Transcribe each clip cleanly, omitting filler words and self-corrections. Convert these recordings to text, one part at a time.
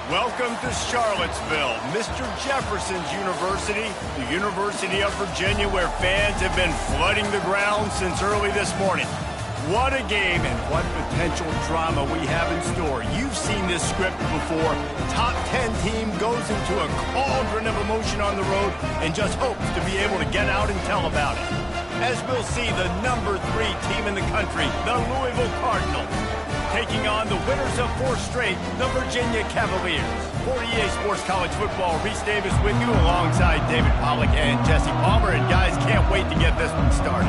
Welcome to Charlottesville, Mr. Jefferson's University, the University of Virginia, where fans have been flooding the ground since early this morning. What a game and what potential drama we have in store. You've seen this script before. Top 10 team goes into a cauldron of emotion on the road and just hopes to be able to get out and tell about it. As we'll see, the number 3 team in the country, the Louisville Cardinals, taking on the winners of 4 straight, the Virginia Cavaliers. For EA Sports College Football, Reese Davis with you alongside David Pollack and Jesse Palmer. And guys, can't wait to get this one started.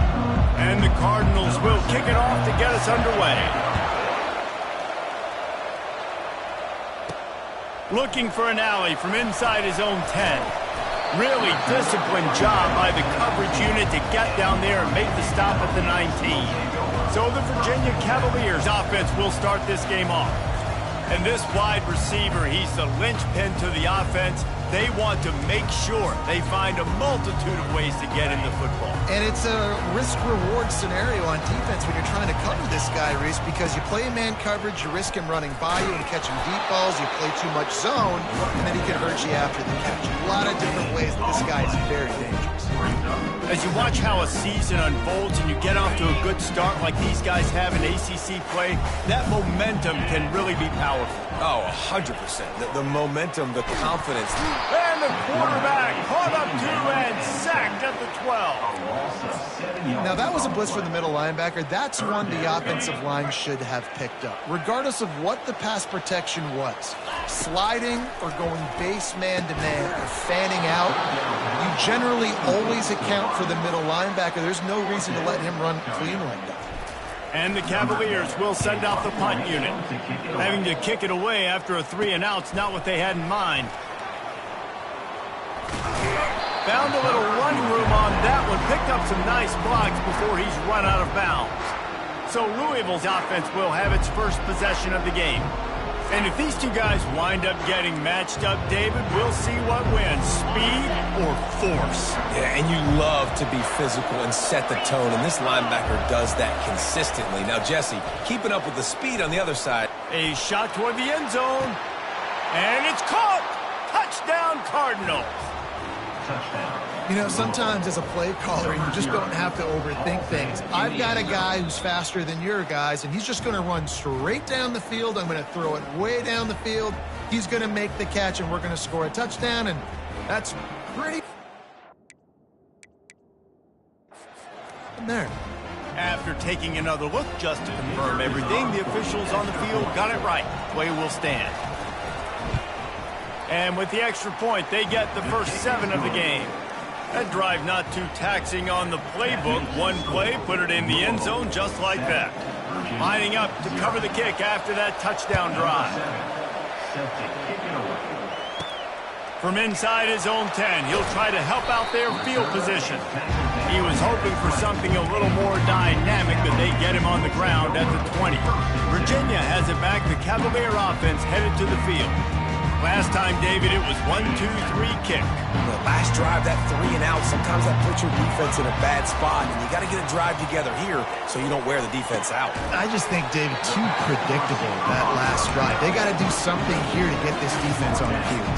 And the Cardinals will kick it off to get us underway. Looking for an alley from inside his own 10. Really disciplined job by the coverage unit to get down there and make the stop at the 19. So the Virginia Cavaliers offense will start this game off. And this wide receiver, he's the linchpin to the offense. They want to make sure they find a multitude of ways to get in the football. And it's a risk-reward scenario on defense when you're trying to cover this guy, Reese, because you play man coverage, you risk him running by you and catching deep balls, you play too much zone, and then he can hurt you after the catch. A lot of different ways that this guy is very dangerous. As you watch how a season unfolds and you get off to a good start like these guys have in ACC play, that momentum can really be powerful. Oh, 100%. The momentum, the confidence. And the quarterback caught up to and sacked at the 12. Now, that was a blitz for the middle linebacker. That's one the offensive line should have picked up, regardless of what the pass protection was. Sliding or going base man-to-man or fanning out, you generally always account for the middle linebacker. There's no reason to let him run clean like that. And the Cavaliers will send out the punt unit. Having to kick it away after a 3-and-out's not what they had in mind. Found a little running room on that one. Picked up some nice blocks before he's run out of bounds. So Louisville's offense will have its first possession of the game. And if these two guys wind up getting matched up, David, we'll see what wins, speed or force. Yeah, and you love to be physical and set the tone, and this linebacker does that consistently. Now, Jesse, keeping up with the speed on the other side. A shot toward the end zone, and it's caught! Touchdown, Cardinals! You know, sometimes as a play caller, you just don't have to overthink things. I've got a guy who's faster than your guys, and he's just going to run straight down the field. I'm going to throw it way down the field. He's going to make the catch, and we're going to score a touchdown, and that's pretty... there. After taking another look just to confirm everything, the officials on the field got it right. Play will stand. And with the extra point, they get the first 7 of the game. That drive not too taxing on the playbook. One play, put it in the end zone just like that. Lining up to cover the kick after that touchdown drive. From inside his own 10, he'll try to help out their field position. He was hoping for something a little more dynamic, but they get him on the ground at the 20. Virginia has it back. The Cavalier offense headed to the field. Last time, David, it was 1-2-3 kick. The last drive, that 3-and-out, sometimes that puts your defense in a bad spot, and you got to get a drive together here so you don't wear the defense out. I just think, David, too predictable, that last drive. They got to do something here to get this defense on the field.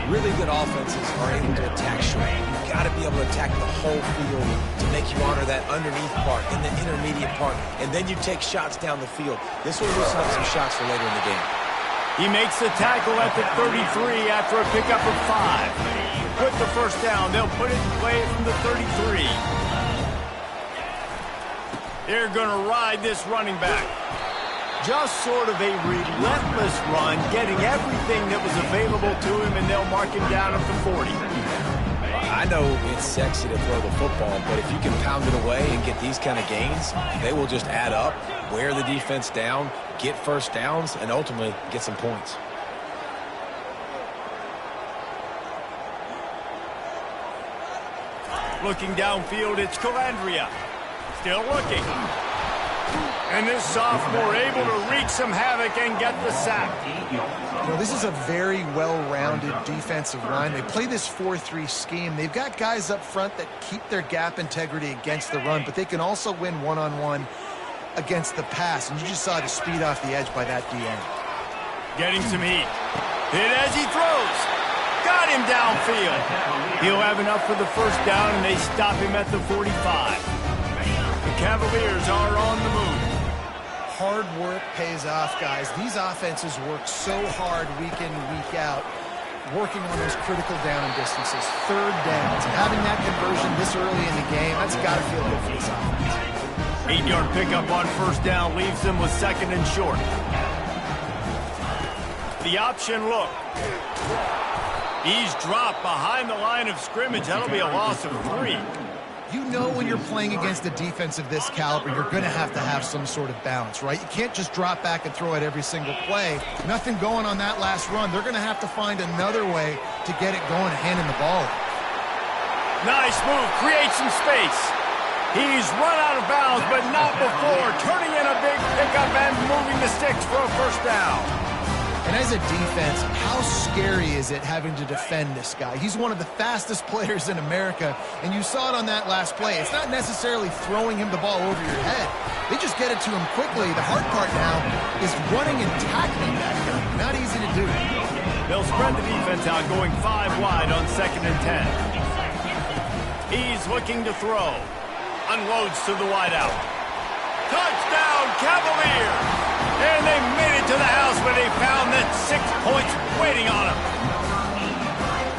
Really good offenses are able to attack short. You've got to be able to attack the whole field to make you honor that underneath part and the intermediate part, and then you take shots down the field. This will loosen up some shots for later in the game. He makes the tackle at the 33 after a pickup of 5. With the first down, they'll put it in play from the 33. They're going to ride this running back. Just sort of a relentless run, getting everything that was available to him, and they'll mark him down at the 40. I know it's sexy to throw the football, but if you can pound it away and get these kind of gains, they will just add up, wear the defense down, get first downs, and ultimately get some points. Looking downfield, it's Calandria. Still looking. And this sophomore able to wreak some havoc and get the sack. You know, this is a very well-rounded defensive line. They play this 4-3 scheme. They've got guys up front that keep their gap integrity against the run, but they can also win one-on-one against the pass. And you just saw the speed off the edge by that DN. Getting some heat. Hit as he throws. Got him downfield. He'll have enough for the first down, and they stop him at the 45. The Cavaliers are on the move. Hard work pays off, guys. These offenses work so hard week in and week out, working on those critical down and distances, third downs. Having that conversion this early in the game, that's got to feel good for this offense. 8-yard pickup on first down leaves them with second and short. The option look. He's dropped behind the line of scrimmage. That'll be a loss of 3. You know when you're playing against a defense of this caliber, you're going to have some sort of balance, right? You can't just drop back and throw it every single play. Nothing going on that last run. They're going to have to find another way to get it going and handing the ball. Nice move. Create some space. He's run out of bounds, but not before. Turning in a big pickup and moving the sticks for a first down. And as a defense, how scary is it having to defend this guy? He's one of the fastest players in America, and you saw it on that last play. It's not necessarily throwing him the ball over your head. They just get it to him quickly. The hard part now is running and tackling that guy. Not easy to do. They'll spread the defense out, going 5 wide on 2nd and 10. He's looking to throw. Unloads to the wideout. Touchdown, Cavaliers! And they made it to the house where they found that 6 points waiting on them.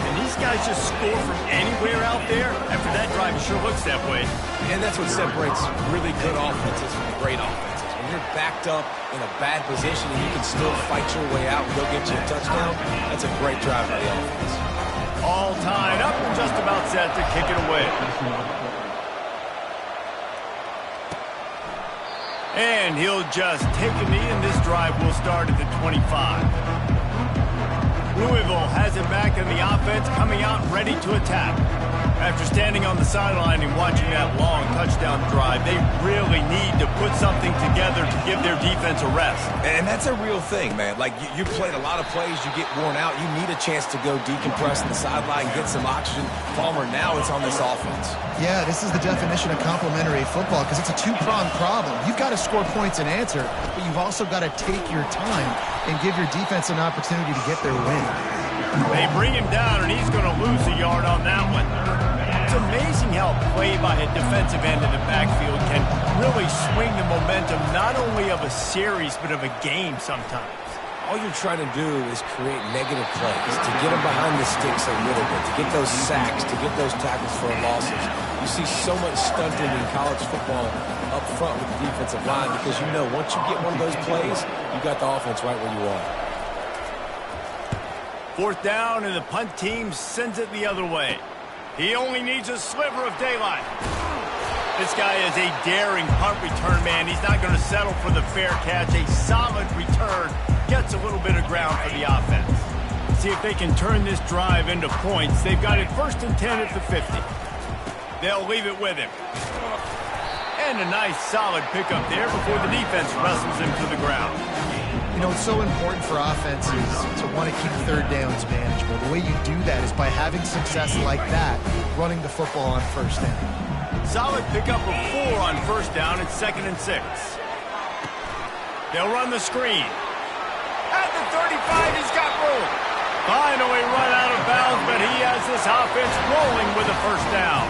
And these guys just score from anywhere out there. After that drive, it sure looks that way. And that's what separates really good offenses from great offenses. When you're backed up in a bad position and you can still fight your way out and go get you a touchdown, that's a great drive by the offense. All tied up and just about set to kick it away. And he'll just take a knee, and this drive will start at the 25. Louisville has it back in the offense, coming out ready to attack. After standing on the sideline and watching that long touchdown drive, they really need to put something together to give their defense a rest. And that's a real thing, man. Like, you played a lot of plays, you get worn out, you need a chance to go decompress on the sideline, get some oxygen. Palmer, now it's on this offense. Yeah, this is the definition of complementary football because it's a two-pronged problem. You've got to score points and answer, but you've also got to take your time and give your defense an opportunity to get their win. They bring him down, and he's going to lose a yard on that one. It's amazing how play by a defensive end of the backfield can really swing the momentum not only of a series but of a game sometimes. All you're trying to do is create negative plays, to get them behind the sticks a little bit, to get those sacks, to get those tackles for losses. You see so much stunting in college football up front with the defensive line because you know once you get one of those plays, you got the offense right where you are. 4th down, and the punt team sends it the other way. He only needs a sliver of daylight. This guy is a daring punt return man. He's not going to settle for the fair catch. A solid return gets a little bit of ground for the offense. See if they can turn this drive into points. They've got it 1st and 10 at the 50. They'll leave it with him. And a nice solid pickup there before the defense wrestles him to the ground. You know, it's so important for offenses to want to keep third downs manageable. The way you do that is by having success like that, running the football on first down. Solid pickup of 4 on first down. It's 2nd and 6. They'll run the screen. At the 35, he's got room. Finally run out of bounds, but he has this offense rolling with a first down.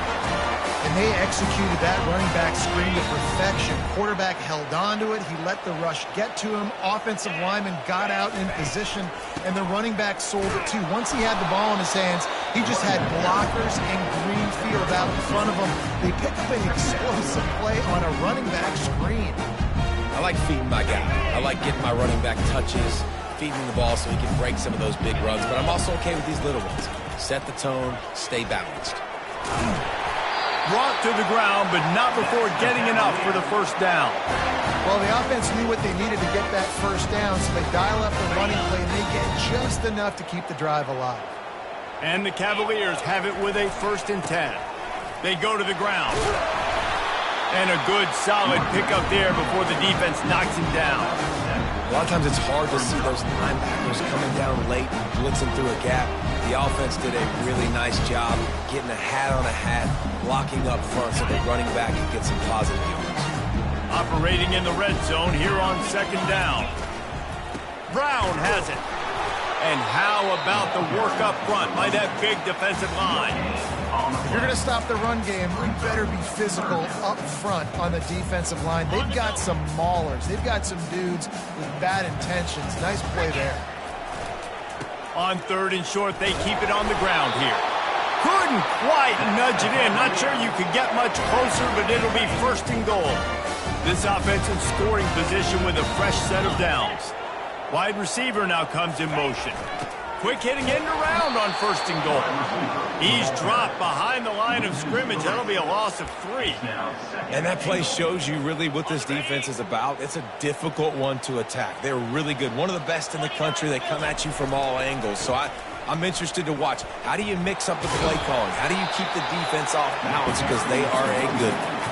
And they executed that running back screen to perfection. Quarterback held on to it. He let the rush get to him. Offensive lineman got out in position, and the running back sold it too. Once he had the ball in his hands, he just had blockers and green field out in front of him. They picked up an explosive play on a running back screen. I like feeding my guy. I like getting my running back touches, feeding the ball so he can break some of those big runs, but I'm also okay with these little ones. Set the tone, stay balanced. Brought to the ground, but not before getting enough for the first down. Well, the offense knew what they needed to get that first down, so they dial up the running play, and they get just enough to keep the drive alive. And the Cavaliers have it with a 1st and 10. They go to the ground. And a good, solid pickup there before the defense knocks him down. A lot of times it's hard to see those linebackers coming down late, blitzing through a gap. The offense did a really nice job getting a hat on a hat, blocking up front so the running back can get some positive yards. Operating in the red zone here on 2nd down. Brown has it. And how about the work up front by that big defensive line? If you're going to stop the run game, you better be physical up front on the defensive line. They've got some maulers. They've got some dudes with bad intentions. Nice play there. On 3rd and short, they keep it on the ground here. Couldn't quite nudge it in. Not sure you could get much closer, but it'll be 1st and goal. This offense in scoring position with a fresh set of downs. Wide receiver now comes in motion. Quick hitting end around on 1st and goal. He's dropped behind the line of scrimmage. That'll be a loss of 3. And that play shows you really what this defense is about. It's a difficult one to attack. They're really good. One of the best in the country. They come at you from all angles. So I'm interested to watch. How do you mix up the play calling? How do you keep the defense off balance? Because they are a good one.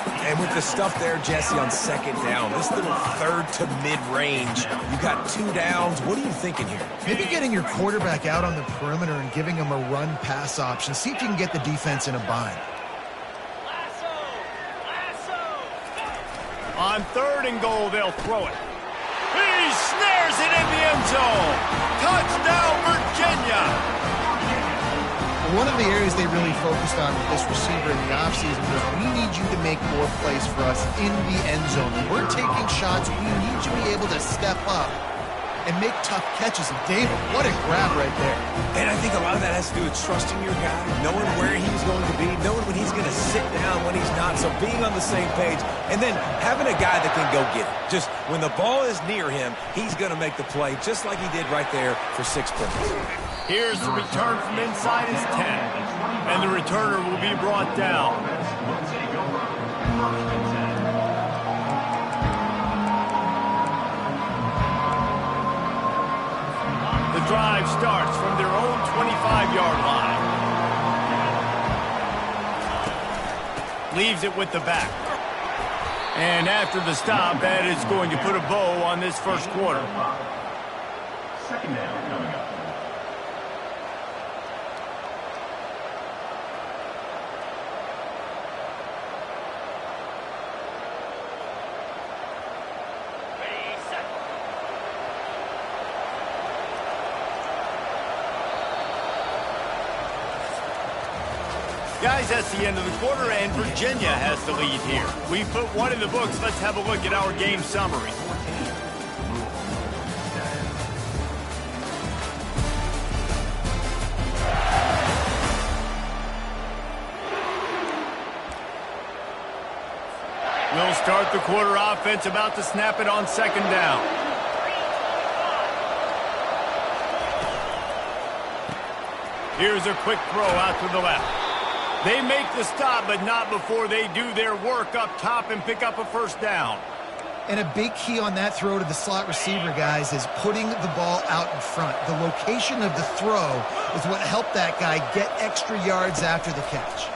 And with the stuff there, Jesse, on 2nd down, this little 3rd to mid-range, you got 2 downs. What are you thinking here? Maybe getting your quarterback out on the perimeter and giving him a run-pass option. See if you can get the defense in a bind. On 3rd and goal, they'll throw it. He snares it in the end zone. Touchdown, Virginia. One of the areas they really focused on with this receiver in the offseason was we need you to make more plays for us in the end zone. When we're taking shots, we need you to be able to step up and make tough catches. And David, what a grab right there. And I think a lot of that has to do with trusting your guy, knowing where he's going to be, knowing when he's going to sit down, when he's not. So being on the same page, and then having a guy that can go get it. Just when the ball is near him, he's going to make the play, just like he did right there for 6 points. Here's the return from inside his 10. And the returner will be brought down. The drive starts from their own 25-yard line. Leaves it with the back. And after the stop, that is going to put a bow on this 1st quarter. 2nd down coming up. Guys, that's the end of the quarter, and Virginia has the lead here. We put 1 in the books. Let's have a look at our game summary. We'll start the quarter offense, about to snap it on 2nd down. Here's a quick throw out to the left. They make the stop, but not before they do their work up top and pick up a 1st down. And a big key on that throw to the slot receiver, guys, is putting the ball out in front. The location of the throw is what helped that guy get extra yards after the catch.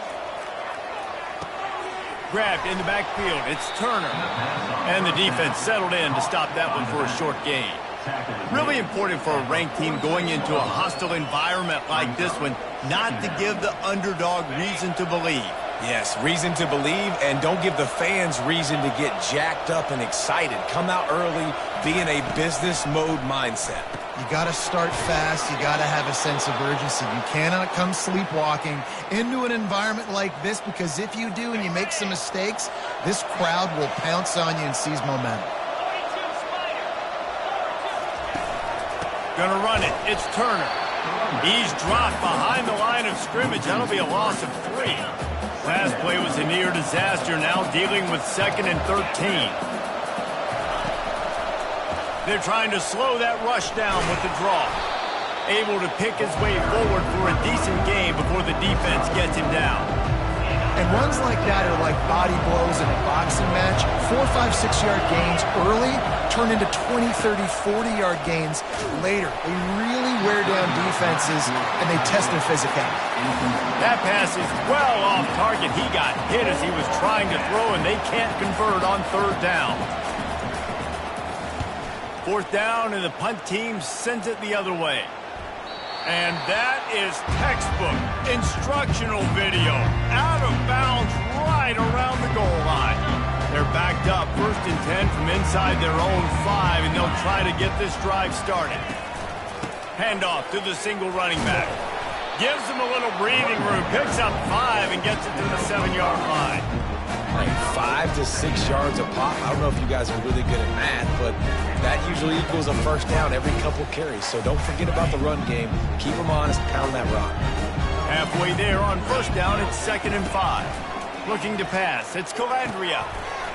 Grabbed in the backfield. It's Turner. And the defense settled in to stop that one for a short gain. Really important for a ranked team going into a hostile environment like this one, not to give the underdog reason to believe. Yes, reason to believe, and don't give the fans reason to get jacked up and excited. Come out early, be in a business mode mindset. You got to start fast. You got to have a sense of urgency. You cannot come sleepwalking into an environment like this, because if you do and you make some mistakes, this crowd will pounce on you and seize momentum. Gonna run it. It's Turner. He's dropped behind the line of scrimmage. That'll be a loss of 3. Last play was a near disaster. Now dealing with 2nd and 13. They're trying to slow that rush down with the draw. Able to pick his way forward for a decent gain before the defense gets him down. And runs like that are like body blows in a boxing match. 4, 5, 6-yard gains early turn into 20, 30, 40-yard gains later. They really wear down defenses, and they test their physicality. That pass is well off target. He got hit as he was trying to throw, and they can't convert on 3rd down. 4th down, and the punt team sends it the other way. And that is textbook instructional video. Out of bounds right around the goal line. They're backed up 1st and 10 from inside their own 5, and they'll try to get this drive started. Handoff to the single running back. Gives him a little breathing room. Picks up 5 and gets it to the 7-yard line. Like 5 to 6 yards a pop. I don't know if you guys are really good at math, but that usually equals a first down every couple carries. So don't forget about the run game. Keep them honest, pound that rock. Halfway there on first down, it's 2nd and 5. Looking to pass. It's Calandria.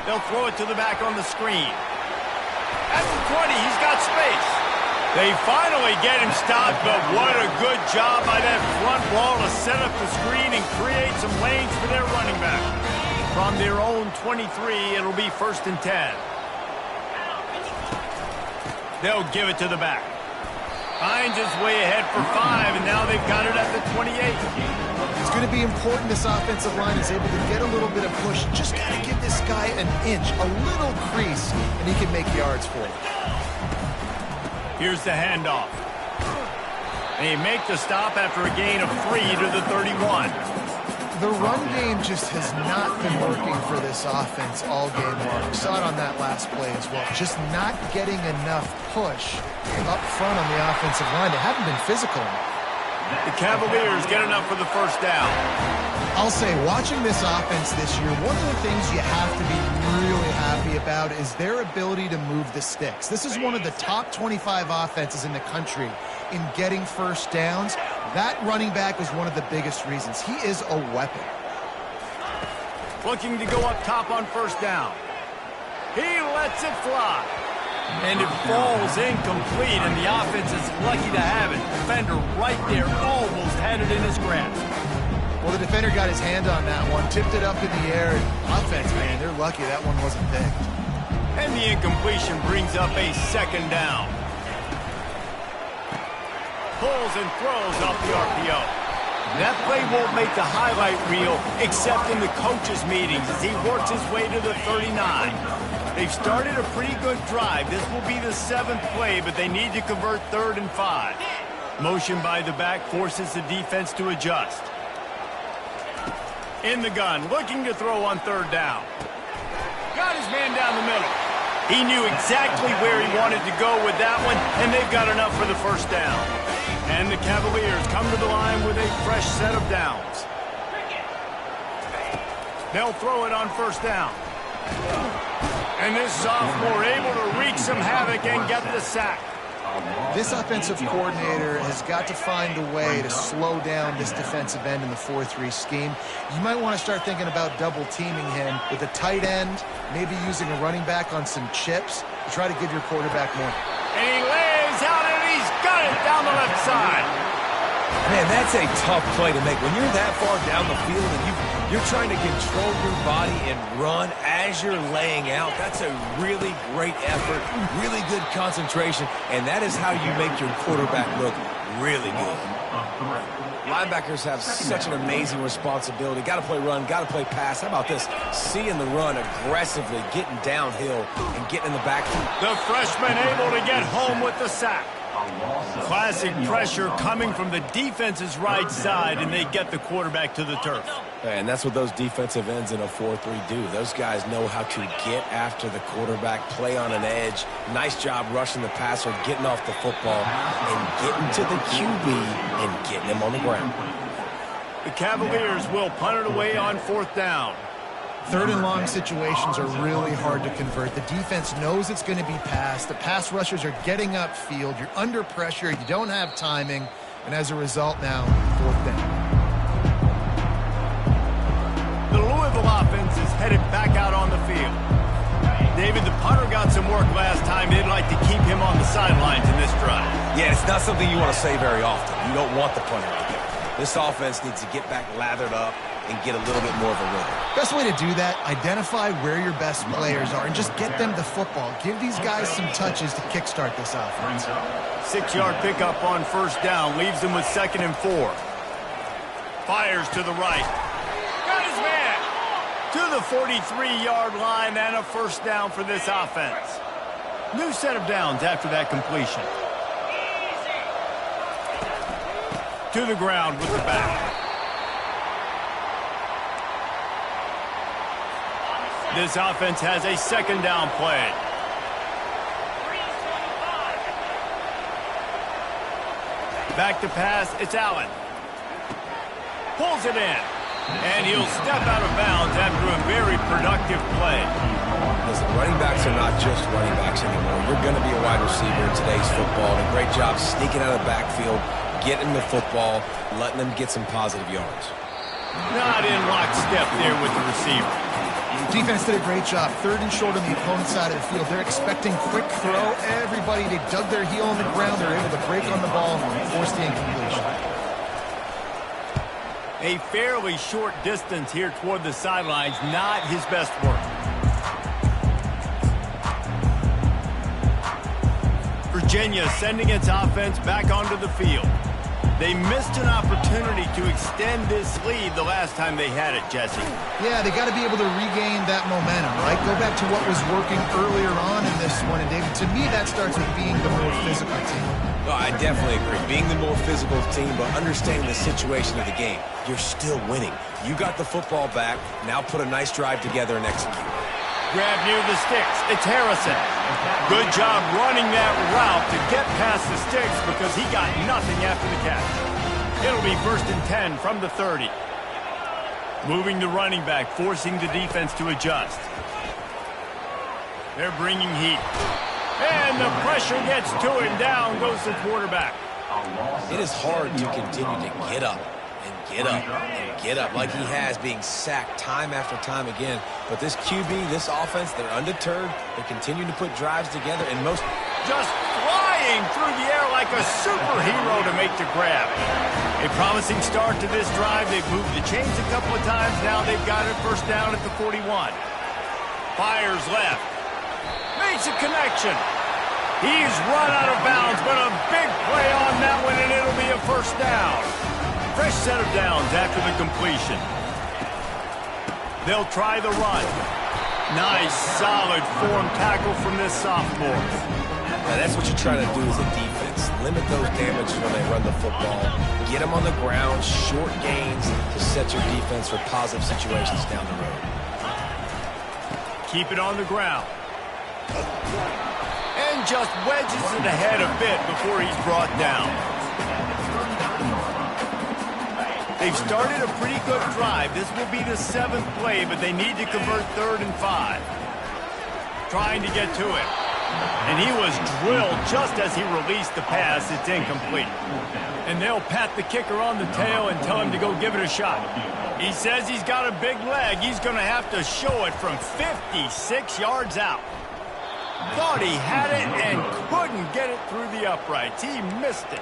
They'll throw it to the back on the screen. At the 20, he's got space. They finally get him stopped, but what a good job by that front wall to set up the screen and create some lanes for their running back. From their own 23, it'll be 1st and 10. They'll give it to the back. Hines is way ahead for 5, and now they've got it at the 28. It's going to be important this offensive line is able to get a little bit of push. Just got to give this guy an inch, a little crease, and he can make yards for it. Here's the handoff. They make the stop after a gain of 3 to the 31. The run game just has not been working for this offense all game long. We saw it on that last play as well. Just not getting enough push up front on the offensive line. They haven't been physical enough. The Cavaliers get enough for the first down. I'll say, watching this offense this year, one of the things you have to be really happy about is their ability to move the sticks. This is one of the top 25 offenses in the country in getting first downs. That running back is one of the biggest reasons. He is a weapon. Looking to go up top on first down. He lets it fly. And it falls incomplete, and the offense is lucky to have it. Defender right there almost had it in his grasp. Well, the defender got his hand on that one, tipped it up in the air. Offense, man, they're lucky that one wasn't picked. And the incompletion brings up a 2nd down. Pulls and throws off the RPO. That play won't make the highlight reel except in the coaches' meetings as he works his way to the 39. They've started a pretty good drive. This will be the 7th play, but they need to convert 3rd and 5. Motion by the back forces the defense to adjust. In the gun, looking to throw on 3rd down. Got his man down the middle. He knew exactly where he wanted to go with that one, and they've got enough for the first down. And the Cavaliers come to the line with a fresh set of downs. They'll throw it on first down. And this sophomore able to wreak some havoc and get the sack. This offensive coordinator has got to find a way to slow down this defensive end in the 4-3 scheme. You might want to start thinking about double teaming him with a tight end, maybe using a running back on some chips to try to give your quarterback more. And he lays out and he's got it down the left side. Man, that's a tough play to make. When you're that far down the field and you're trying to control your body and run as you're laying out, that's a really great effort, really good concentration, and that is how you make your quarterback look really good. Linebackers have such an amazing responsibility. Got to play run, got to play pass. How about this? Seeing the run aggressively, getting downhill, and getting in the backfield. The freshman able to get home with the sack. Classic pressure coming from the defense's right side, and they get the quarterback to the turf. And that's what those defensive ends in a 4-3 do. Those guys know how to get after the quarterback, play on an edge. Nice job rushing the passer, getting off the football, and getting to the QB and getting him on the ground. The Cavaliers will punt it away on 4th down. 3rd and long situations are really hard to convert. The defense knows it's going to be passed. The pass rushers are getting upfield. You're under pressure. You don't have timing. And as a result now, 4th down. The Louisville offense is headed back out on the field. David, the punter got some work last time. They'd like to keep him on the sidelines in this drive. Yeah, it's not something you want to say very often. You don't want the punter to get. This offense needs to get back lathered up and get a little bit more of a rhythm. Best way to do that, identify where your best players are and just get them the football. Give these guys some touches to kickstart this offense. 6-yard pickup on first down leaves them with 2nd and 4. Fires to the right. Got his man to the 43-yard line, and a first down for this offense. New set of downs after that completion. To the ground with the back. This offense has a 2nd down play. Back to pass, it's Allen. Pulls it in. And he'll step out of bounds after a very productive play. Listen, running backs are not just running backs anymore. You're going to be a wide receiver in today's football. And a great job sneaking out of the backfield, getting the football, letting them get some positive yards. Not in lockstep there with the receiver. Defense did a great job. 3rd and short on the opponent's side of the field. They're expecting quick throw. Everybody, they dug their heel on the ground. They're able to break on the ball and force the incompletion. A fairly short distance here toward the sidelines. Not his best work. Virginia sending its offense back onto the field. They missed an opportunity to extend this lead the last time they had it, Jesse. Yeah, they got to be able to regain that momentum, right? Go back to what was working earlier on in this one. And, David, to me, that starts with being the more physical team. No, I definitely agree. Being the more physical team, but understanding the situation of the game. You're still winning. You got the football back. Now put a nice drive together and execute. Grab near the sticks. It's Harrison. Good job running that route to get past the sticks because he got nothing after the catch. It'll be 1st and 10 from the 30. Moving the running back, forcing the defense to adjust. They're bringing heat. And the pressure gets to him. Down goes the quarterback. It is hard to continue to get up and get up and get up like he has, being sacked time after time again. But this QB, this offense, they're undeterred. They continue to put drives together, and most just flying through the air like a superhero to make the grab. A promising start to this drive. They've moved the chains a couple of times. Now they've got it 1st down at the 41. Fires left. Makes a connection. He's run out of bounds, but a big play on that one, and it'll be a 1st down. Fresh set of downs after the completion. They'll try the run. Nice, solid form tackle from this sophomore. Now that's what you try to do as a defense. Limit those damages when they run the football. Get them on the ground, short gains to set your defense for positive situations down the road. Keep it on the ground. And just wedges it ahead a bit before he's brought down. They've started a pretty good drive. This will be the 7th play, but they need to convert 3rd and 5. Trying to get to it. And he was drilled just as he released the pass. It's incomplete. And they'll pat the kicker on the tail and tell him to go give it a shot. He says he's got a big leg. He's going to have to show it from 56 yards out. Thought he had it and couldn't get it through the uprights. He missed it.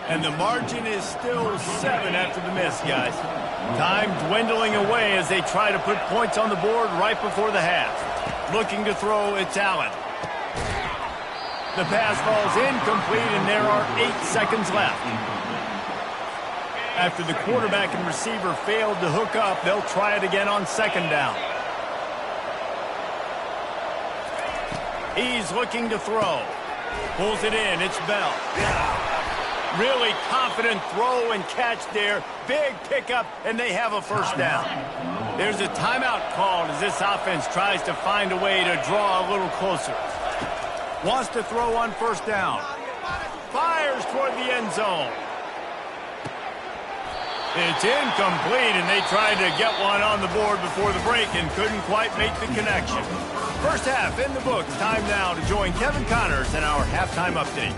And the margin is still 7 after the miss, guys. Time dwindling away as they try to put points on the board right before the half. Looking to throw, it's Allen. The pass falls incomplete, and there are 8 seconds left. After the quarterback and receiver failed to hook up, they'll try it again on 2nd down. He's looking to throw. Pulls it in. It's Bell. Really confident throw and catch there. Big pickup, and they have a 1st down. There's a timeout called as this offense tries to find a way to draw a little closer. Wants to throw on 1st down. Fires toward the end zone. It's incomplete, and they tried to get one on the board before the break and couldn't quite make the connection. 1st half in the books. Time now to join Kevin Connors in our halftime update.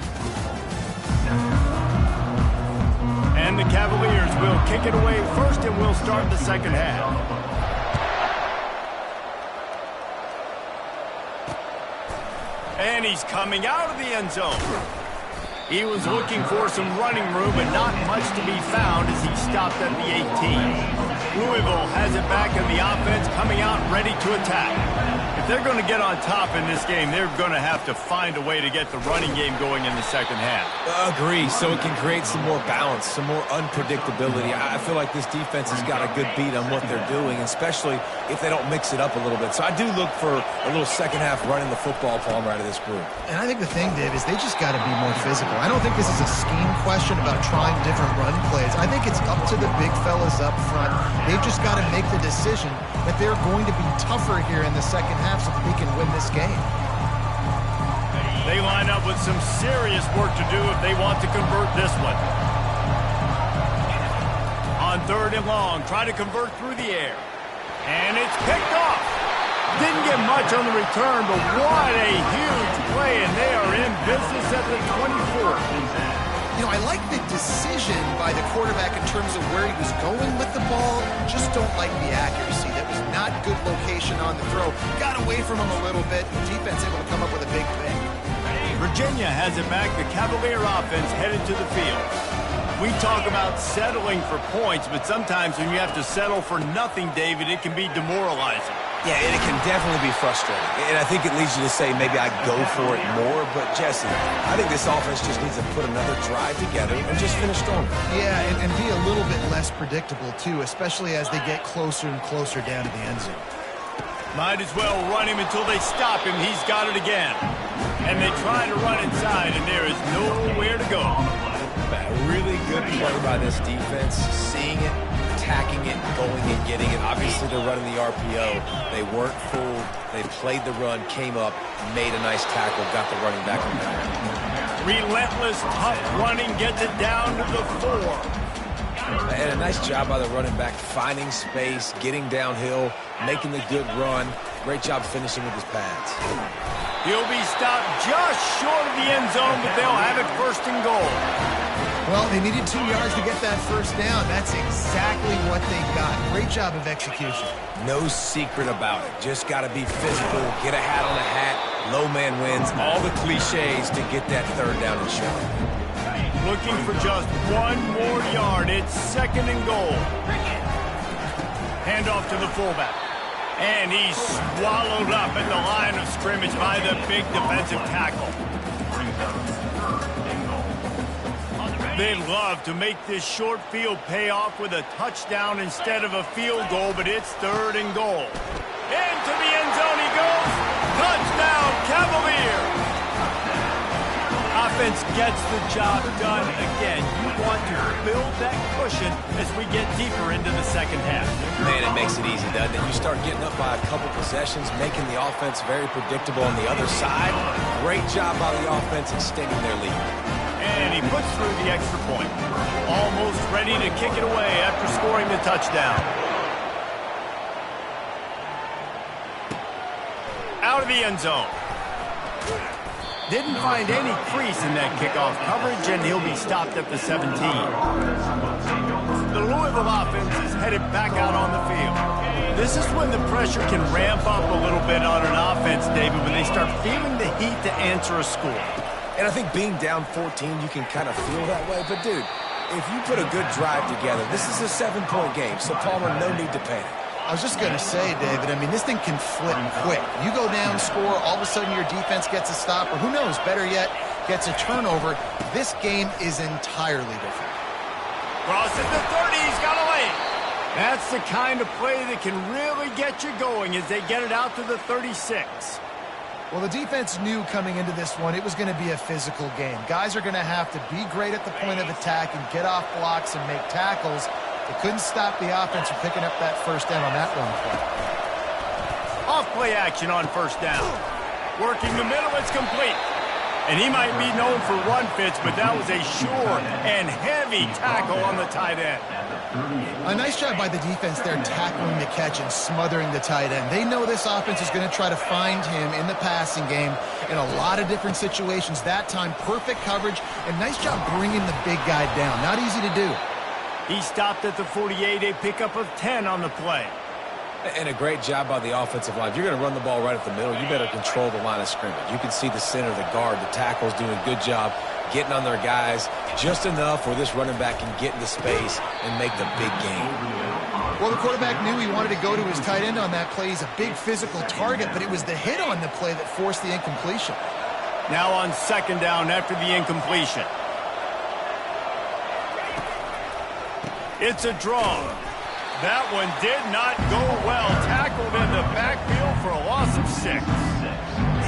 And the Cavaliers will kick it away first, and we'll start the 2nd half. And he's coming out of the end zone. He was looking for some running room, but not much to be found as he stopped at the 18. Louisville has it back in the offense, coming out ready to attack. If they're going to get on top in this game, they're going to have to find a way to get the running game going in the 2nd half. Agree, so it can create some more balance, some more unpredictability. I feel like this defense has got a good beat on what they're doing, especially if they don't mix it up a little bit. So I do look for a little 2nd half running the football Palmer out of this group. And I think the thing, Dave, is they just got to be more physical. I don't think this is a scheme question about trying different run plays. I think it's up to the big fellas up front. They've just got to make the decision that they're going to be tougher here in the 2nd half so that they can win this game. They line up with some serious work to do if they want to convert this one. On 3rd and long, try to convert through the air. And it's picked off. Didn't get much on the return, but what a huge play, and they are in business at the 24. You know, I like the decision by the quarterback in terms of where he was going with the ball. Just don't like the accuracy. That was not good location on the throw. Got away from him a little bit. The defense able to come up with a big play. Virginia has it back. The Cavalier offense headed to the field. We talk about settling for points, but sometimes when you have to settle for nothing, David, it can be demoralizing. Yeah, and it can definitely be frustrating. And I think it leads you to say maybe I go for it more. But, Jesse, I think this offense just needs to put another drive together and just finish stronger. Yeah, and be a little bit less predictable, too, especially as they get closer and closer down to the end zone. Might as well run him until they stop him. He's got it again. And they try to run inside, and there is nowhere to go. A really good play by this defense, seeing it, attacking it, going and getting it. Obviously, they're running the RPO. They weren't fooled. They played the run, came up, made a nice tackle, got the running back on back. Relentless, tough running, gets it down to the 4. And a nice job by the running back, finding space, getting downhill, making the good run. Great job finishing with his pads. He'll be stopped just short of the end zone, but they'll have it 1st and goal. Well, they needed 2 yards to get that first down. That's exactly what they got. Great job of execution. No secret about it. Just got to be physical, get a hat on a hat, low man wins, all the cliches to get that 3rd down and short. Looking for just 1 more yard. It's 2nd and goal. Hand off to the fullback. And he's swallowed up at the line of scrimmage by the big defensive tackle. They'd love to make this short field pay off with a touchdown instead of a field goal, but it's 3rd and goal. Into the end zone he goes. Touchdown, Cavalier. Offense gets the job done again. You want to build that cushion as we get deeper into the 2nd half. Man, it makes it easy, doesn't it? You start getting up by a couple possessions, making the offense very predictable on the other side. Great job by the offense extending their lead. And he puts through the extra point. Almost ready to kick it away after scoring the touchdown. Out of the end zone. Didn't find any crease in that kickoff coverage, and he'll be stopped at the 17. The Louisville offense is headed back out on the field. This is when the pressure can ramp up a little bit on an offense, David, when they start feeling the heat to answer a score. And I think being down 14, you can kind of feel that way. But, dude, if you put a good drive together, this is a 7-point game, so Palmer, no need to panic. I was just going to say, David, I mean, this thing can flip quick. You go down, score, all of a sudden your defense gets a stop, or who knows, better yet, gets a turnover. This game is entirely different. Crosses the 30, he's got a lane. That's the kind of play that can really get you going as they get it out to the 36. Well, the defense knew coming into this one it was going to be a physical game. Guys are going to have to be great at the point of attack and get off blocks and make tackles. They couldn't stop the offense from picking up that first down on that run play. Off play action on 1st down. Working the middle, it's complete. And he might be known for run fits, but that was a sure and heavy tackle on the tight end. A nice job by the defense there tackling the catch and smothering the tight end. They know this offense is going to try to find him in the passing game in a lot of different situations. That time, perfect coverage, and nice job bringing the big guy down. Not easy to do. He stopped at the 48, a pickup of 10 on the play. And a great job by the offensive line. If you're going to run the ball right at the middle, you better control the line of scrimmage. You can see the center, the guard, the tackles doing a good job getting on their guys just enough where this running back can get into space and make the big game. Well, the quarterback knew he wanted to go to his tight end on that play. He's a big physical target, but it was the hit on the play that forced the incompletion. Now on 2nd down after the incompletion. It's a draw. That one did not go well. Tackled in the backfield for a loss of 6.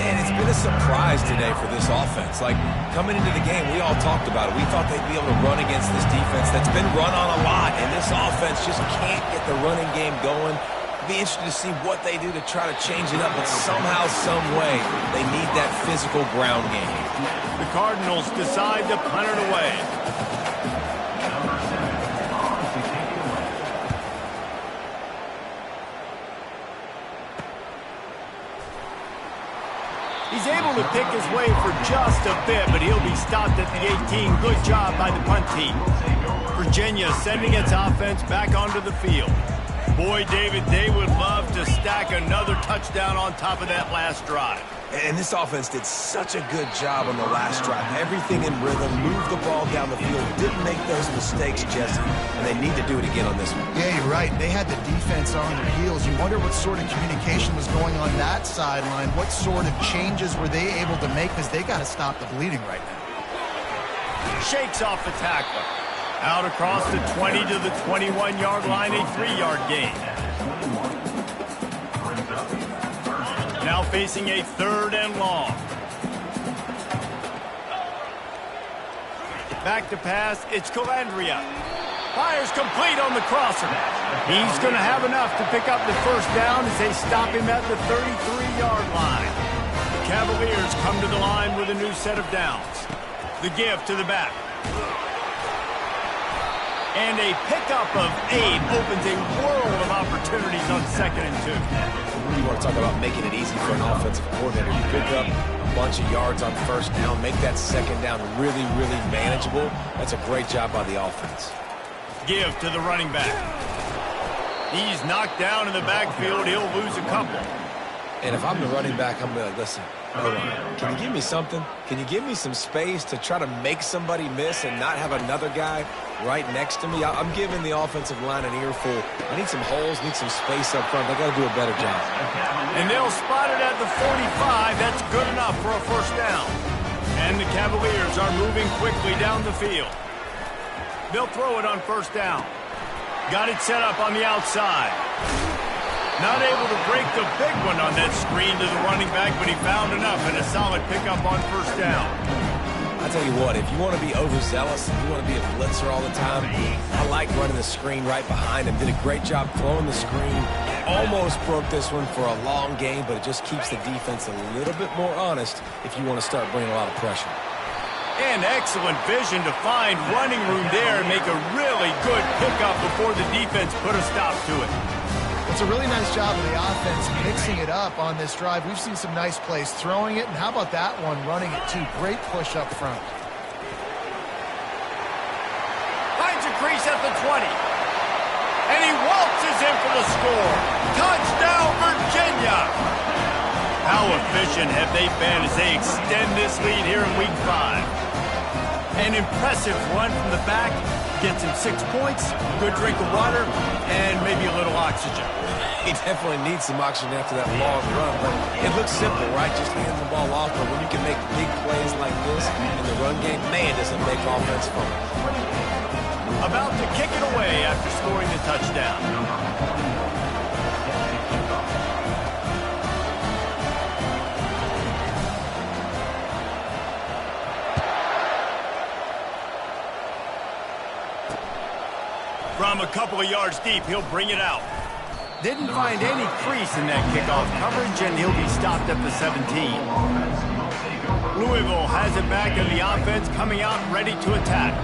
And it's been a surprise today for this offense. Like, coming into the game, we all talked about it. We thought they'd be able to run against this defense that's been run on a lot, and this offense just can't get the running game going. Be interested to see what they do to try to change it up, but somehow, some way, they need that physical ground game. The Cardinals decide to punt it away. He's able to pick his way for just a bit, but he'll be stopped at the 18. Good job by the punt team. Virginia sending its offense back onto the field. Boy, David, they would love to stack another touchdown on top of that last drive. And this offense did such a good job on the last drive. Everything in rhythm, moved the ball down the field, didn't make those mistakes, Jesse, and they need to do it again on this one. Yeah, you're right. They had the defense on their heels. You wonder what sort of communication was going on that sideline. What sort of changes were they able to make, because they got to stop the bleeding right now. Shakes off the tackler. Out across the 20 to the 21-yard line, a 3-yard gain. Now facing a 3rd and long. Back to pass, it's Calandria. Fires complete on the crosser. He's going to have enough to pick up the first down as they stop him at the 33-yard line. The Cavaliers come to the line with a new set of downs. The give to the back. And a pickup of 8 opens a world of opportunities on 2nd and 2. You want to talk about making it easy for an offensive coordinator. You pick up a bunch of yards on 1st down, make that 2nd down really, really manageable. That's a great job by the offense. Give to the running back. He's knocked down in the backfield. He'll lose a couple. And if I'm the running back, I'm going to listen. Hold on. Can you give me something? Can you give me some space to try to make somebody miss and not have another guy right next to me? I'm giving the offensive line an earful. I need some holes, need some space up front. They got to do a better job. And they'll spot it at the 45. That's good enough for a 1st down. And the Cavaliers are moving quickly down the field. They'll throw it on 1st down. Got it set up on the outside. Not able to break the big one on that screen to the running back, but he found enough and a solid pickup on 1st down. I tell you what, if you want to be overzealous, if you want to be a blitzer all the time, I like running the screen right behind him. Did a great job throwing the screen. Almost broke this one for a long game, but it just keeps the defense a little bit more honest if you want to start bringing a lot of pressure. And excellent vision to find running room there and make a really good pickup before the defense put a stop to it. It's a really nice job of the offense mixing it up on this drive. We've seen some nice plays throwing it, and how about that one running it too? Great push up front. Finds a crease at the 20. And he waltzes in for the score. Touchdown, Virginia! How efficient have they been as they extend this lead here in Week 5? An impressive run from the back. Gets him 6 points, good drink of water, and maybe a little oxygen. He definitely needs some oxygen after that long run, but it looks simple, right? Just hand the ball off, but when you can make big plays like this in the run game, man, does it make offense fun. About to kick it away after scoring the touchdown. From a couple of yards deep, he'll bring it out. Didn't find any crease in that kickoff coverage, and he'll be stopped at the 17. Louisville has it back in the offense, coming out ready to attack.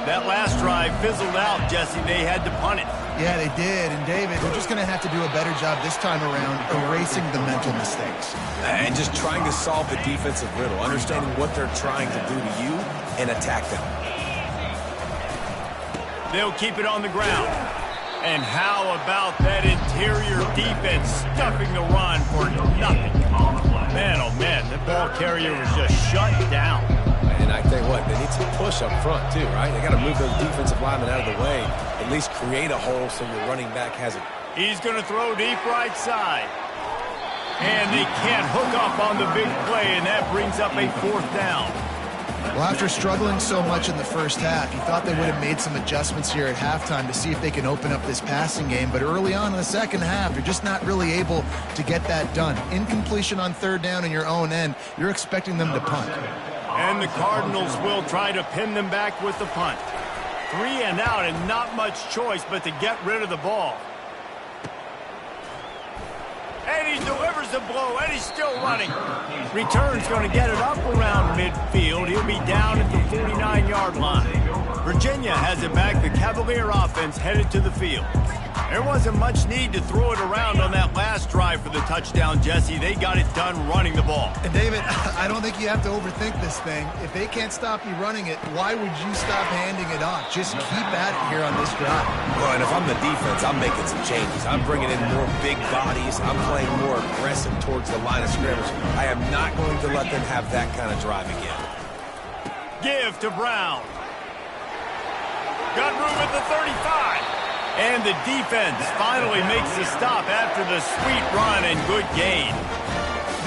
That last drive fizzled out, Jesse. They had to punt it. Yeah, they did. And, David, they're just going to have to do a better job this time around erasing the mental mistakes. And just trying to solve the defensive riddle, understanding what they're trying to do to you and attack them. They'll keep it on the ground. And how about that interior defense stuffing the run for nothing? Man, oh man, the ball carrier was just shut down. And I tell you what, they need some push up front too, right? They got to move those defensive linemen out of the way, at least create a hole so your running back has it. He's going to throw deep right side. And they can't hook up on the big play, and that brings up a 4th down. Well, after struggling so much in the first half, you thought they would have made some adjustments here at halftime to see if they can open up this passing game. But early on in the second half, you're just not really able to get that done. Incompletion on 3rd down in your own end, you're expecting them to punt. And the Cardinals will try to pin them back with the punt. 3 and out and not much choice but to get rid of the ball. And he delivers the blow, and he's still running. Return's going to get it up around midfield. He'll be down at the 49-yard line. Virginia has it back. The Cavalier offense headed to the field. There wasn't much need to throw it around on that last drive for the touchdown, Jesse. They got it done running the ball. And David, I don't think you have to overthink this thing. If they can't stop you running it, why would you stop handing it off? Just keep at it here on this drive. Well, and if I'm the defense, I'm making some changes. I'm bringing in more big bodies. I'm playing more aggressive towards the line of scrimmage. I am not going to let them have that kind of drive again. Give to Brown. Got room at the 35. And the defense finally makes the stop after the sweet run and good gain.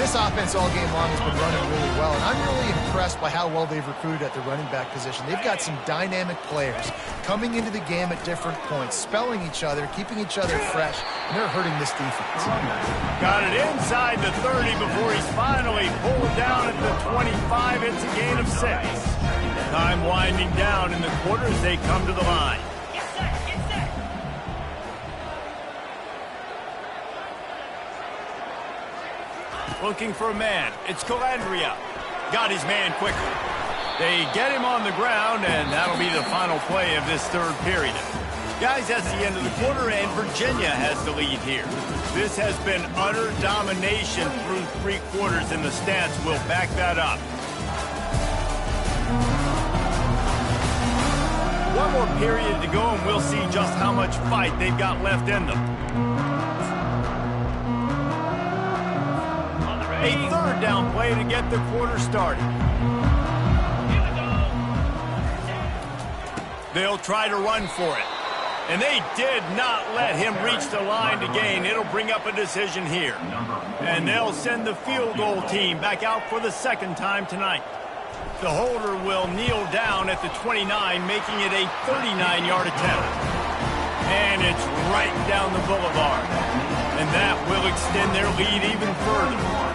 This offense all game long has been running really well, and I'm really impressed by how well they've recruited at the running back position. They've got some dynamic players coming into the game at different points, spelling each other, keeping each other fresh, and they're hurting this defense. Got it inside the 30 before he's finally pulled down at the 25. It's a gain of 6. Time winding down in the quarter as they come to the line. Looking for a man. It's Calandria. Got his man quickly. They get him on the ground, and that'll be the final play of this third period. Guys, that's the end of the quarter, and Virginia has the lead here. This has been utter domination through 3 quarters, and the stats will back that up. One more period to go, and we'll see just how much fight they've got left in them. A third down play to get the quarter started. They'll try to run for it. And they did not let him reach the line to gain. It'll bring up a decision here. And they'll send the field goal team back out for the second time tonight. The holder will kneel down at the 29, making it a 39-yard attempt. And it's right down the boulevard. And that will extend their lead even further.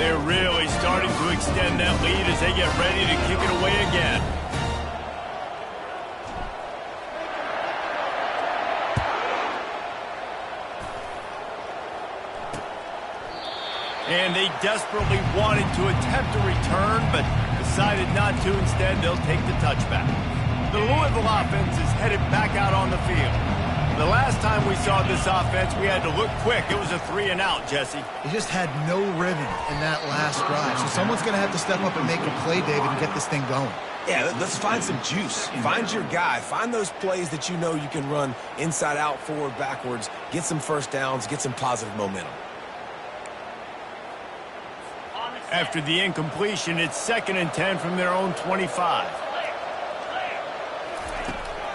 They're really starting to extend that lead as they get ready to kick it away again. And they desperately wanted to attempt a return, but decided not to. Instead, they'll take the touchback. The Louisville offense is headed back out on the field. The last time we saw this offense, we had to look quick. It was a 3-and-out, Jesse. He just had no rhythm in that last drive. So someone's going to have to step up and make a play, David, and get this thing going. Yeah, let's find some juice. Find your guy. Find those plays that you know you can run inside out, forward, backwards. Get some first downs. Get some positive momentum. After the incompletion, it's 2nd and 10 from their own 25.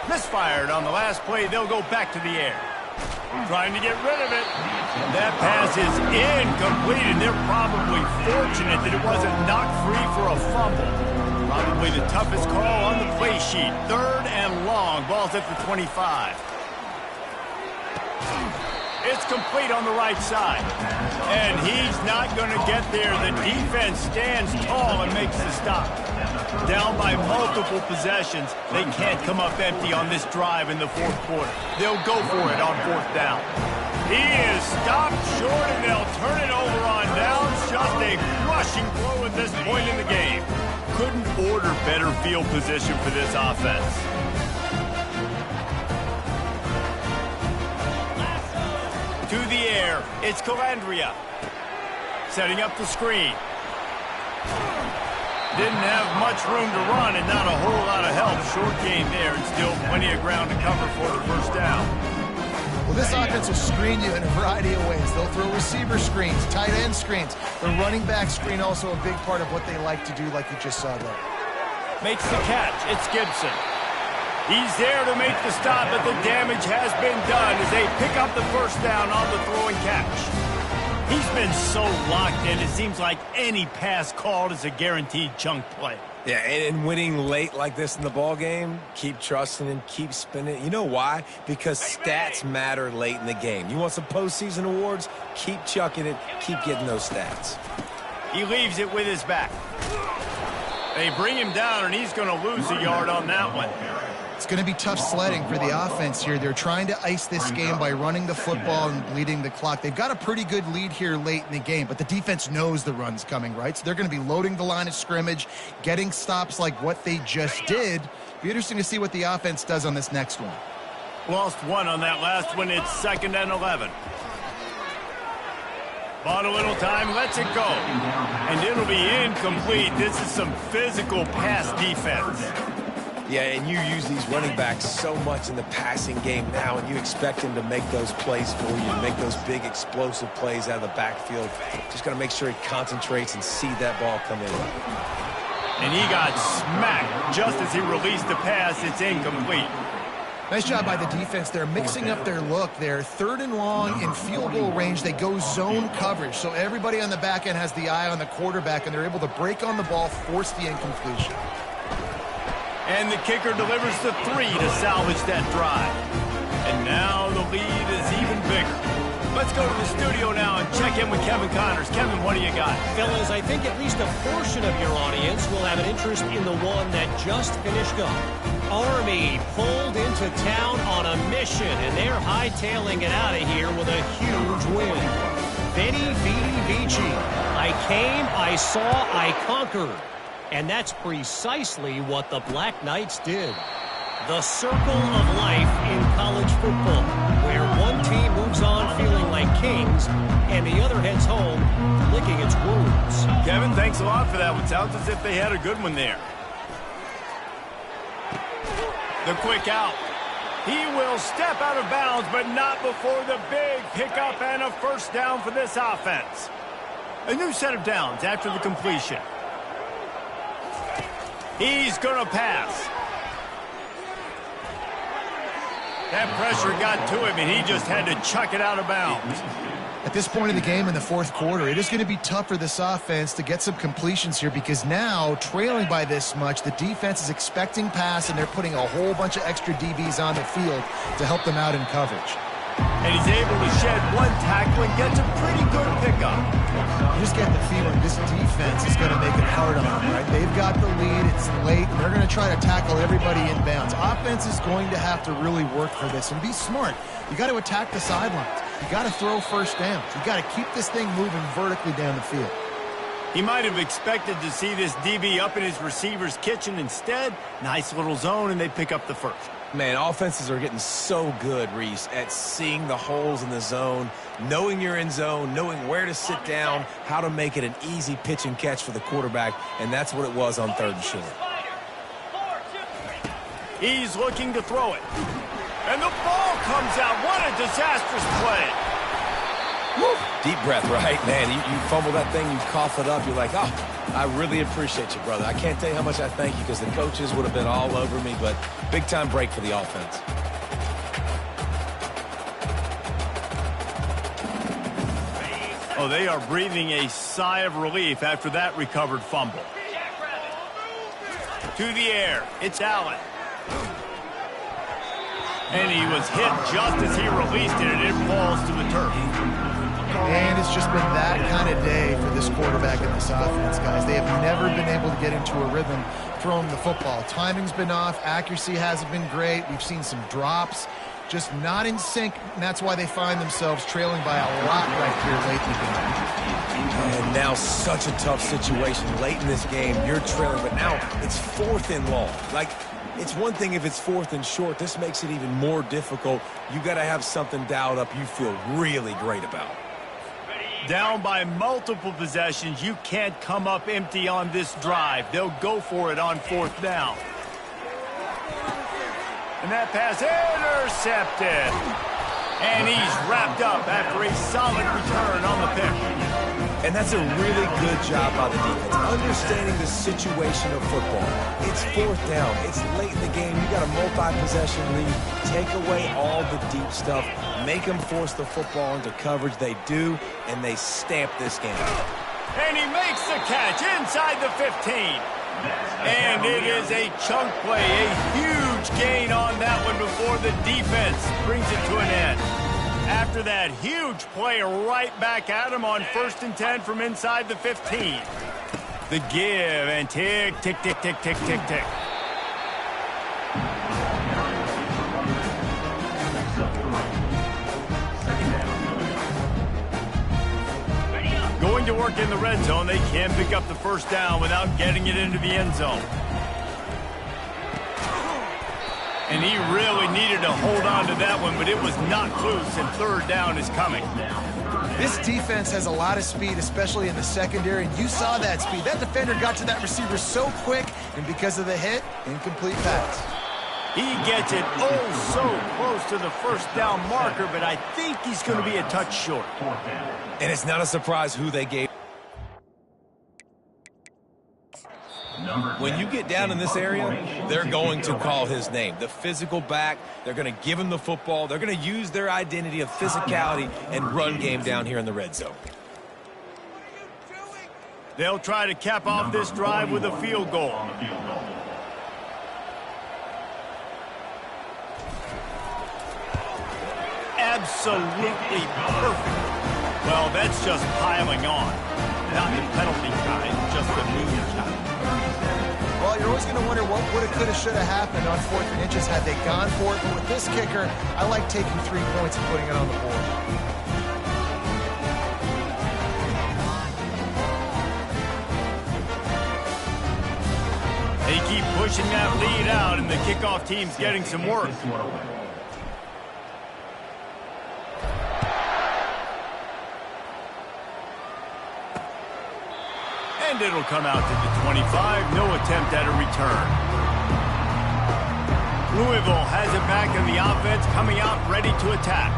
Misfired on the last play. They'll go back to the air. Trying to get rid of it. That pass is incomplete, and they're probably fortunate that it wasn't knocked free for a fumble. Probably the toughest call on the play sheet. 3rd and long. Ball's at the 25. It's complete on the right side. And he's not going to get there. The defense stands tall and makes the stop. Down by multiple possessions. They can't come up empty on this drive in the 4th quarter. They'll go for it on 4th down. He is stopped short, and they'll turn it over on downs. Just a crushing blow at this point in the game. Couldn't order better field position for this offense. To the air, it's Calandria. Setting up the screen. Didn't have much room to run and not a whole lot of help. Short game there and still plenty of ground to cover for the first down. Well, this offense will screen you in a variety of ways. They'll throw receiver screens, tight end screens. The running back screen also a big part of what they like to do, like you just saw there. Makes the catch. It's Gibson. He's there to make the stop, but the damage has been done as they pick up the first down on the throw and catch. He's been so locked in, it seems like any pass called is a guaranteed chunk play. Yeah, and winning late like this in the ball game, keep trusting him, keep spinning. You know why? Because stats matter late in the game. You want some postseason awards? Keep chucking it, keep getting those stats. He leaves it with his back. They bring him down, and he's going to lose a yard on that one. It's going to be tough sledding for the offense here. They're trying to ice this game by running the football and bleeding the clock. They've got a pretty good lead here late in the game, but the defense knows the run's coming, right? So they're going to be loading the line of scrimmage, getting stops like what they just did. Be interesting to see what the offense does on this next one. Lost one on that last one. It's 2nd and 11. Bought a little time, lets it go. And it'll be incomplete. This is some physical pass defense. Yeah, and you use these running backs so much in the passing game now, and you expect him to make those plays for you, make those big explosive plays out of the backfield. Just got to make sure he concentrates and see that ball come in. And he got smacked just as he released the pass. It's incomplete. Nice job by the defense. They're mixing up their look. They're 3rd and long in field goal range. They go zone coverage. So everybody on the back end has the eye on the quarterback, and they're able to break on the ball, force the incompletion. And the kicker delivers the 3 to salvage that drive. And now the lead is even bigger. Let's go to the studio now and check in with Kevin Connors. Kevin, what do you got? Fellas, I think at least a portion of your audience will have an interest in the one that just finished up. Army pulled into town on a mission, and they're hightailing it out of here with a huge win. Veni, Vidi, Vici. I came, I saw, I conquered. And that's precisely what the Black Knights did. The circle of life in college football, where one team moves on feeling like kings, and the other heads home licking its wounds. Kevin, thanks a lot for that one. Sounds as if they had a good one there. The quick out. He will step out of bounds, but not before the big pickup and a first down for this offense. A new set of downs after the completion. He's going to pass. That pressure got to him, and he just had to chuck it out of bounds. At this point in the game in the 4th quarter, it is going to be tough for this offense to get some completions here because now, trailing by this much, the defense is expecting pass, and they're putting a whole bunch of extra DBs on the field to help them out in coverage. And he's able to shed one tackle and gets a pretty good pickup. You just get the feeling this defense is going to make it hard on them, right? They've got the lead, it's late, and they're going to try to tackle everybody inbounds. Offense is going to have to really work for this and be smart. You got to attack the sidelines. You got to throw first downs. You got to keep this thing moving vertically down the field. He might have expected to see this DB up in his receiver's kitchen. Instead, nice little zone, and they pick up the first. Man, offenses are getting so good, Reese, at seeing the holes in the zone, knowing you're in zone, knowing where to sit down, how to make it an easy pitch and catch for the quarterback, and that's what it was on 3rd and short. He's looking to throw it. And the ball comes out. What a disastrous play. Woo. Deep breath, right? Man, you fumble that thing, you cough it up, you're like, oh, I really appreciate you, brother. I can't tell you how much I thank you because the coaches would have been all over me, but big-time break for the offense. Oh, they are breathing a sigh of relief after that recovered fumble. To the air, it's Allen. And he was hit just as he released it, and it falls to the turf. And it's just been that kind of day for this quarterback and this offense, guys. They have never been able to get into a rhythm throwing the football. Timing's been off. Accuracy hasn't been great. We've seen some drops. Just not in sync, and that's why they find themselves trailing by a lot right here late in the game. And now such a tough situation late in this game. You're trailing, but now it's 4th and long. Like, it's one thing if it's 4th and short. This makes it even more difficult. You got to have something dialed up you feel really great about. Down by multiple possessions, you can't come up empty on this drive. They'll go for it on 4th down. And that pass intercepted. And he's wrapped up after a solid return on the pick. And that's a really good job by the defense, understanding the situation of football. It's 4th down. It's late in the game. You got a multi-possession lead. Take away all the deep stuff. Make them force the football into coverage. They do, and they stamp this game. And he makes the catch inside the 15. And it is a chunk play, a huge gain on that one before the defense brings it to an end. After that huge play right back at him on 1st and 10 from inside the 15. The give and tick, tick, tick, tick, tick, tick, tick. Going to work in the red zone, they can pick up the first down without getting it into the end zone. And he really needed to hold on to that one, but it was knocked loose, and 3rd down is coming. This defense has a lot of speed, especially in the secondary, and you saw that speed. That defender got to that receiver so quick, and because of the hit, incomplete pass. He gets it oh so close to the first down marker, but I think he's going to be a touch short. And it's not a surprise who they gave. When you get down in this area, they're going to call his name. The physical back, they're going to give him the football. They're going to use their identity of physicality and run game down here in the red zone. They'll try to cap off this drive with a field goal. Absolutely perfect. Well, that's just piling on. Not the penalty kind, just the mean kind. Well, you're always going to wonder what woulda, coulda, shoulda happened on 4th and inches had they gone for it. But with this kicker, I like taking 3 points and putting it on the board. They keep pushing that lead out, and the kickoff team's getting some work. And it'll come out to the 25. No attempt at a return. Louisville has it back in the offense, coming out ready to attack.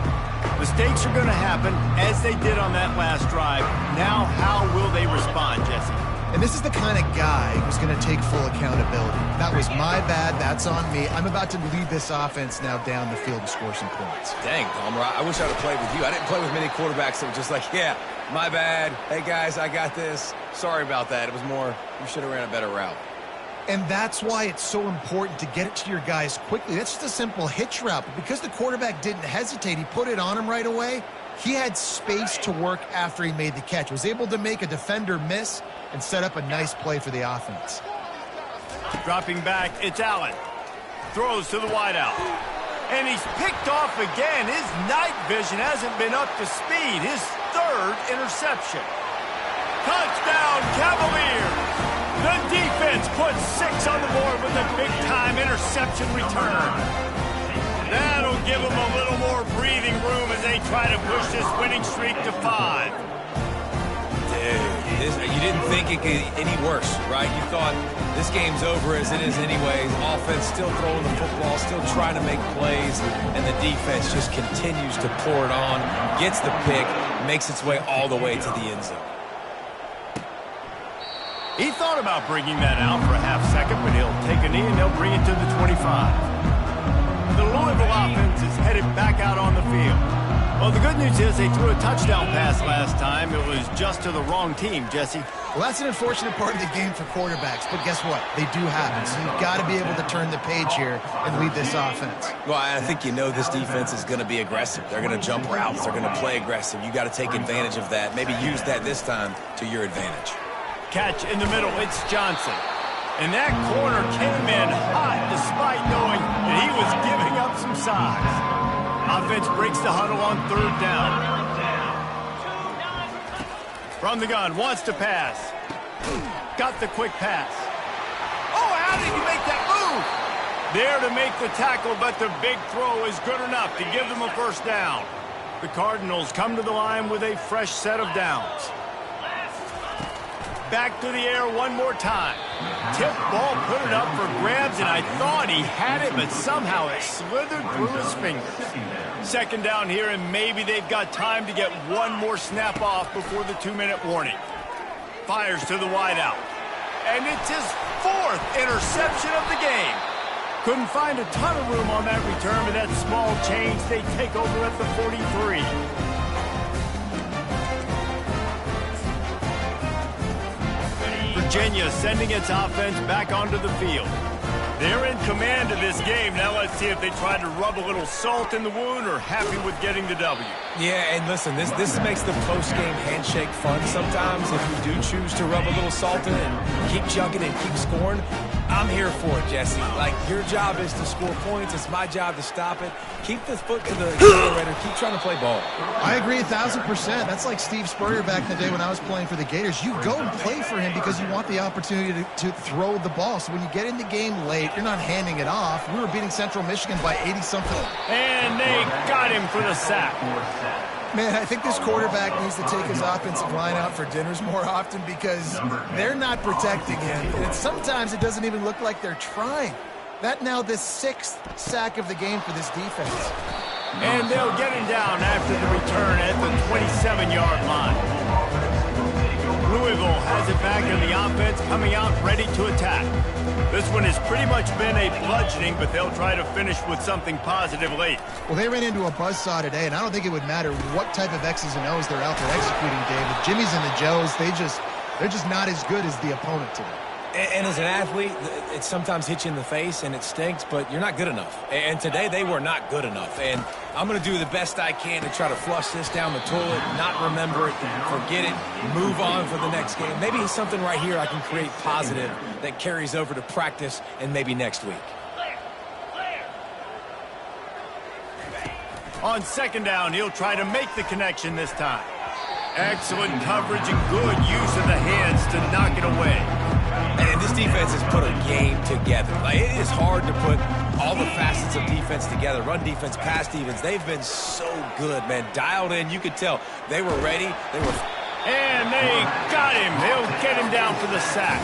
Mistakes are going to happen, as they did on that last drive. Now, how will they respond, Jesse? And this is the kind of guy who's going to take full accountability. That was my bad. That's on me. I'm about to lead this offense now down the field to score some points. Dang, Palmer, I wish I would have played with you. I didn't play with many quarterbacks that were just like, yeah, my bad. Hey, guys, I got this. Sorry about that. It was more, you should have ran a better route. And that's why it's so important to get it to your guys quickly. That's just a simple hitch route. But because the quarterback didn't hesitate, he put it on him right away. He had space to work after he made the catch. Was able to make a defender miss and set up a nice play for the offense. Dropping back, it's Allen. Throws to the wideout. And he's picked off again. His night vision hasn't been up to speed. His 3rd interception. Touchdown, Cavaliers! The defense puts 6 on the board with a big-time interception return. That'll give them a little more breathing room as they try to push this winning streak to 5. Dude, you didn't think it could get any worse, right? You thought this game's over as it is anyways. Offense still throwing the football, still trying to make plays, and the defense just continues to pour it on, gets the pick, makes its way all the way to the end zone. He thought about bringing that out for a half second, but he'll take a knee and they'll bring it to the 25. The Louisville offense is headed back out on the field. Well, the good news is they threw a touchdown pass last time. It was just to the wrong team, Jesse. Well, that's an unfortunate part of the game for quarterbacks, but guess what? They do happen, so you've got to be able to turn the page here and lead this offense. Well, I think you know this defense is going to be aggressive. They're going to jump routes. They're going to play aggressive. You got to take advantage of that. Maybe use that this time to your advantage. Catch in the middle, it's Johnson. And that corner came in hot despite knowing that he was giving up some size. Offense breaks the huddle on 3rd down. From the gun, wants to pass. Got the quick pass. Oh, how did he make that move? There to make the tackle, but the big throw is good enough to give them a first down. The Cardinals come to the line with a fresh set of downs. Back to the air one more time. Tip ball, put it up for grabs, and I thought he had it, but somehow it slithered through his fingers. 2nd down here, and maybe they've got time to get one more snap off before the 2-minute warning. Fires to the wideout. And it's his 4th interception of the game. Couldn't find a ton of room on that return, but that small change, they take over at the 43. Virginia sending its offense back onto the field. They're in command of this game. Now let's see if they try to rub a little salt in the wound or happy with getting the W. Yeah, and listen, this makes the post-game handshake fun sometimes. If you do choose to rub a little salt in and keep chugging and keep scoring, I'm here for it, Jesse. Like, your job is to score points. It's my job to stop it. Keep the foot to the accelerator. Keep trying to play ball. I agree 1,000%. That's like Steve Spurrier back in the day when I was playing for the Gators. You go and play for him because you want the opportunity to throw the ball. So when you get in the game late, you're not handing it off. We were beating Central Michigan by 80-something. And they got him for the sack. Man, I think this quarterback needs to take his offensive line out for dinners more often because they're not protecting him. And sometimes it doesn't even look like they're trying. That now the 6th sack of the game for this defense. And they'll get him down after the return at the 27-yard line. Louisville has it back in the offense, coming out ready to attack. This one has pretty much been a bludgeoning, but they'll try to finish with something positive late. Well, they ran into a buzzsaw today, and I don't think it would matter what type of X's and O's they're out there executing, David. Jimmy's and the Joes, they're just not as good as the opponent today. And as an athlete, it sometimes hits you in the face and it stinks, but you're not good enough. And today they were not good enough. And I'm going to do the best I can to try to flush this down the toilet, not remember it, forget it, move on for the next game. Maybe something right here I can create positive that carries over to practice and maybe next week. On second down, he'll try to make the connection this time. Excellent coverage and good use of the hands to knock it away. And this defense has put a game together. Like, it is hard to put all the facets of defense together. Run defense, pass defense. They've been so good, man. Dialed in. You could tell they were ready. They were. And they got him. They'll get him down for the sack.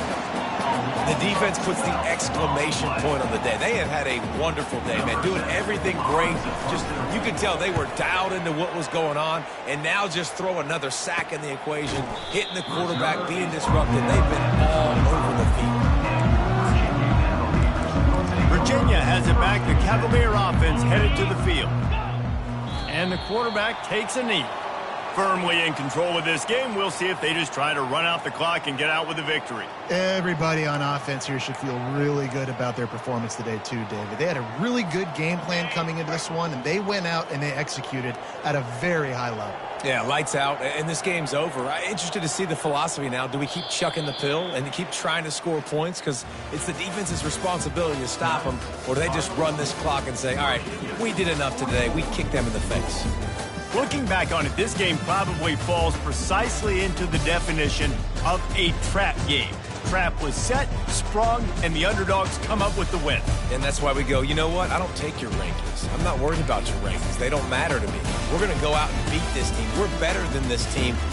The defense puts the exclamation point on the day. They have had a wonderful day, man. Doing everything great. Just, you could tell they were dialed into what was going on. And now just throw another sack in the equation. Hitting the quarterback, being disrupted. They've been all over the field. Virginia has it back. The Cavalier offense headed to the field. And the quarterback takes a knee. Firmly in control of this game. We'll see if they just try to run out the clock and get out with a victory. Everybody on offense here should feel really good about their performance today too, David. They had a really good game plan coming into this one, and they went out and they executed at a very high level. Yeah, lights out, and this game's over. I'm interested to see the philosophy now. Do we keep chucking the pill and keep trying to score points? Because it's the defense's responsibility to stop them, or do they just run this clock and say, all right, we did enough today. We kicked them in the face. Looking back on it, this game probably falls precisely into the definition of a trap game. Trap was set, sprung, and the underdogs come up with the win. And that's why we go, you know what? I don't take your rankings. I'm not worried about your rankings. They don't matter to me. We're going to go out and beat this team. We're better than this team.